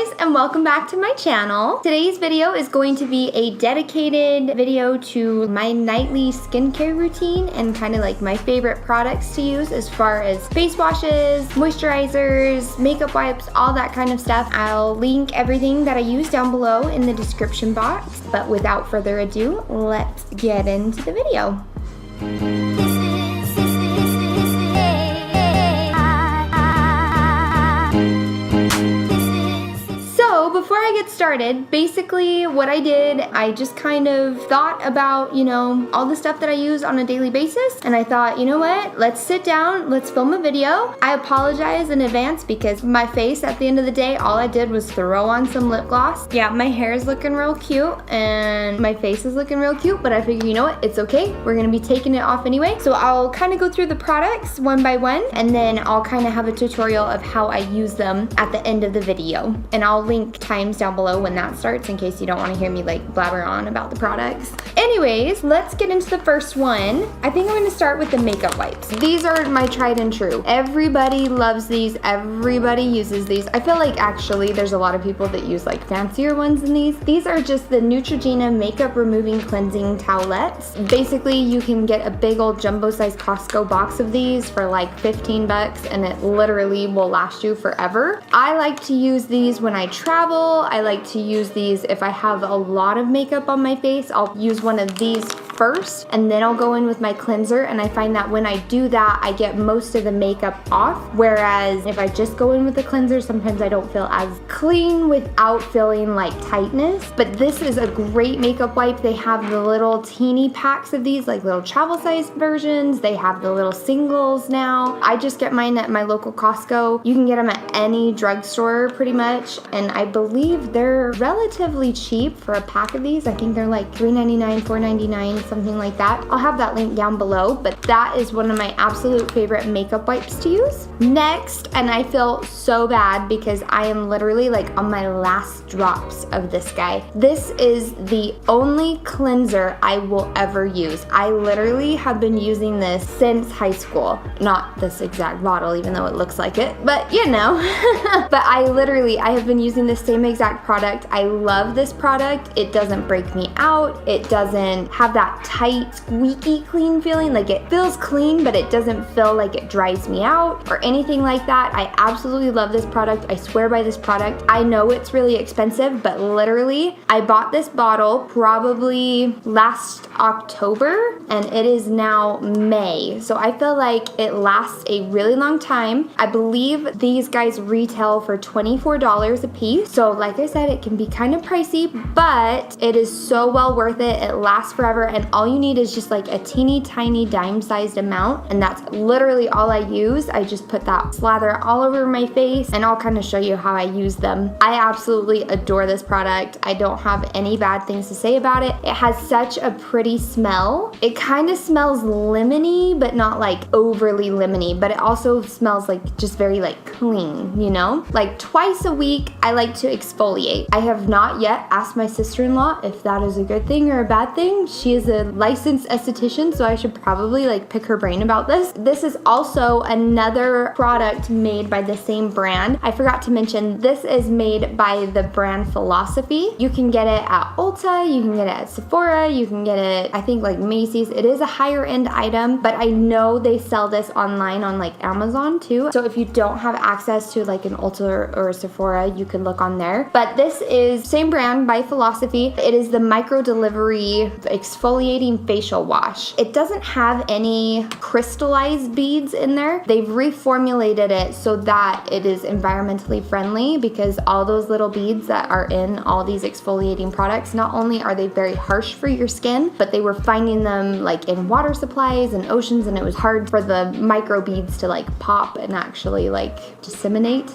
guys, and welcome back to my channel. Today's video is going to be a dedicated video to my nightly skincare routine and kind of like my favorite products to use as far as face washes, moisturizers, makeup wipes, all that kind of stuff. I'll link everything that I use down below in the description box. But without further ado, let's get into the video. Before I get started, basically what I did, I just kind of thought about, all the stuff that I use on a daily basis. And I thought, you know what? Let's sit down, let's film a video. I apologize in advance because my face at the end of the day, all I did was throw on some lip gloss. Yeah, my hair is looking real cute and my face is looking real cute, but I figure, you know what? It's okay. We're going to be taking it off anyway. So I'll kind of go through the products one by one, and then I'll kind of have a tutorial of how I use them at the end of the video. And I'll link times down below when that starts in case you don't want to hear me like blabber on about the products. Anyways, let's get into the first one. I think I'm going to start with the makeup wipes. These are my tried and true. Everybody loves these. Everybody uses these. I feel like actually there's a lot of people that use like fancier ones than these. These are just the Neutrogena makeup removing cleansing towelettes. Basically, you can get a big old jumbo size Costco box of these for like 15 bucks and it literally will last you forever. I like to use these when I travel. I like to use these if I have a lot of makeup on my face. I'll use one of these first and then I'll go in with my cleanser, and I find that when I do that I get most of the makeup off, whereas if I just go in with the cleanser sometimes I don't feel as clean without feeling like tightness. But this is a great makeup wipe. They have the little teeny packs of these, like little travel size versions. They have the little singles now. I just get mine at my local Costco. You can get them at any drugstore pretty much, and I believe they're relatively cheap for a pack of these. I think they're like $3.99, $4.99, something like that. I'll have that link down below, but that is one of my absolute favorite makeup wipes to use. Next, and I feel so bad because I am literally like on my last drops of this guy. This is the only cleanser I will ever use. I literally have been using this since high school. Not this exact bottle, even though it looks like it, but you know. But I have been using the same exact product. I love this product. It doesn't break me out. It doesn't have that tight, squeaky clean feeling. Like, it feels clean, but it doesn't feel like it dries me out or anything like that. I absolutely love this product. I swear by this product. I know it's really expensive, but literally, I bought this bottle probably last October, and it is now May. So I feel like it lasts a really long time. I believe these guys retail for $24 a piece. So like I said, it can be kind of pricey, but it is so well worth it. It lasts forever, and all you need is just like a teeny tiny dime-sized amount, and that's literally all I use. I just put that slather all over my face, and I'll kind of show you how I use them. I absolutely adore this product. I don't have any bad things to say about it. It has such a pretty smell. It kind of smells lemony, but not like overly lemony, but it also smells like just very like clean, you know? Like twice a week, I like to exfoliate. I have not yet asked my sister-in-law if that is a good thing or a bad thing. She is a licensed esthetician, so I should probably like pick her brain about this. This is also another product made by the same brand. I forgot to mention, this is made by the brand Philosophy. You can get it at Ulta, you can get it at Sephora, you can get it, I think, like Macy's. It is a higher end item, but I know they sell this online on like Amazon too. So if you don't have access to like an Ulta or Sephora, you can look on there. But this is same brand by Philosophy. It is the Microdelivery exfoliating facial wash. It doesn't have any crystallized beads in there. They've reformulated it so that it is environmentally friendly, because all those little beads that are in all these exfoliating products, not only are they very harsh for your skin, but they were finding them like in water supplies and oceans, and it was hard for the micro beads to like pop and actually like disseminate.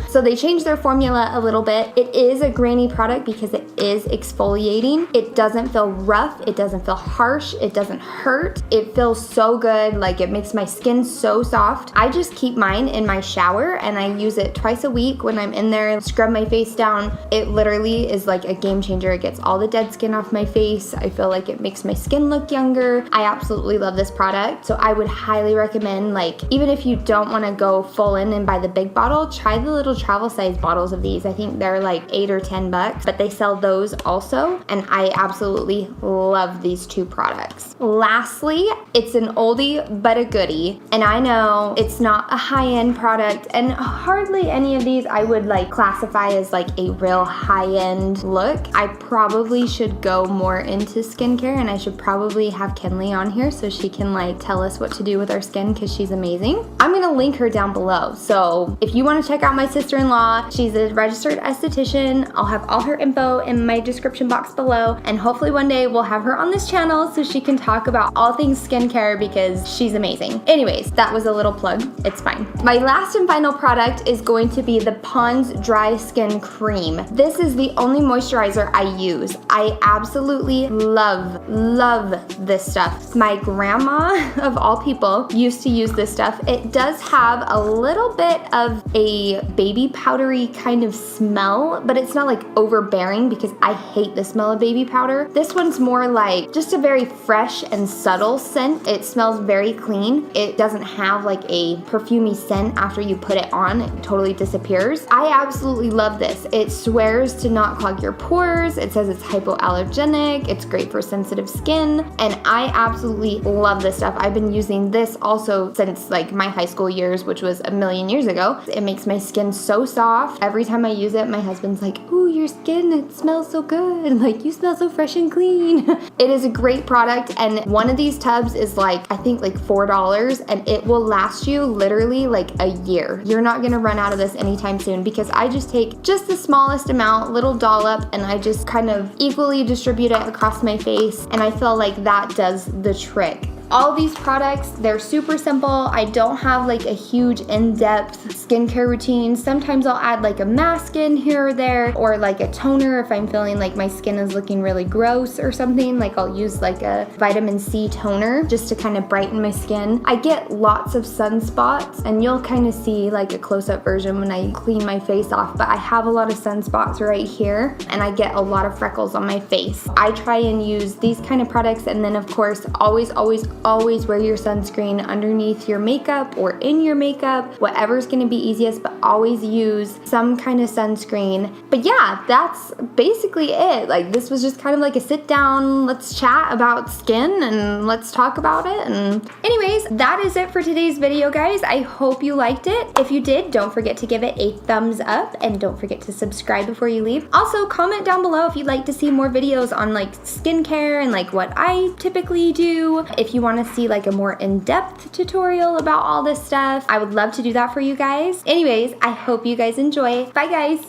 So they changed their formula a little bit. It is a grainy product because it is exfoliating. It doesn't feel rough. It doesn't feel harsh. It doesn't hurt. It feels so good. Like, it makes my skin so soft. I just keep mine in my shower and I use it twice a week when I'm in there and scrub my face down. It literally is like a game changer. It gets all the dead skin off my face. I feel like it makes my skin look younger. I absolutely love this product. So I would highly recommend, like, even if you don't want to go full in and buy the big bottle, try the little travel size bottles of these. I think think they're like 8 or 10 bucks, but they sell those also, and I absolutely love these two products. Lastly, it's an oldie but a goodie, and I know it's not a high-end product, and hardly any of these I would like classify as like a real high-end look. I probably should go more into skincare, and I should probably have Kenley on here so she can like tell us what to do with our skin, because she's amazing. I'm gonna link her down below, so if you want to check out my sister-in-law, she's a registered esthetician. I'll have all her info in my description box below, and hopefully one day we'll have her on this channel so she can talk about all things skincare, because she's amazing. Anyways, that was a little plug. It's fine. My last and final product is going to be the Pond's Dry Skin Cream. This is the only moisturizer I use. I absolutely love this stuff. My grandma, of all people, used to use this stuff. It does have a little bit of a baby powdery kind of smell, but it's not like overbearing, because I hate the smell of baby powder. This one's more like just a very fresh and subtle scent. It smells very clean. It doesn't have like a perfumey scent after you put it on. It totally disappears. I absolutely love this. It swears to not clog your pores. It says it's hypoallergenic. It's great for sensitive skin, and I absolutely love this stuff. I've been using this also since like my high school years, which was a million years ago. It makes my skin so soft. Every time I use it, my husband's like, ooh, your skin, it smells so good. Like, you smell so fresh and clean. It is a great product, and one of these tubs is like, I think like $4, and it will last you literally like a year. You're not gonna run out of this anytime soon, because I just take just the smallest amount, little dollop, and I just kind of equally distribute it across my face, and I feel like that does the trick. All these products, they're super simple. I don't have like a huge in-depth skincare routine. Sometimes I'll add like a mask in here or there, or like a toner if I'm feeling like my skin is looking really gross or something. Like I'll use like a vitamin C toner just to kind of brighten my skin. I get lots of sunspots, and you'll kind of see like a close-up version when I clean my face off, but I have a lot of sunspots right here, and I get a lot of freckles on my face. I try and use these kind of products, and then of course, always wear your sunscreen underneath your makeup or in your makeup, whatever's gonna be easiest, but always use some kind of sunscreen. But yeah, that's basically it. Like, this was just kind of like a sit down, let's chat about skin and let's talk about it. And anyways, that is it for today's video, guys. I hope you liked it. If you did, don't forget to give it a thumbs up, and don't forget to subscribe before you leave. Also, comment down below if you'd like to see more videos on like skincare and like what I typically do. If you want to see like a more in-depth tutorial about all this stuff, I would love to do that for you guys. Anyways, I hope you guys enjoy. Bye, guys.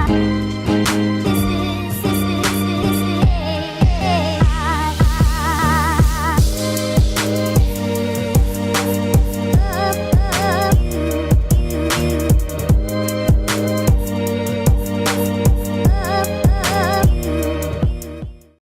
Bye.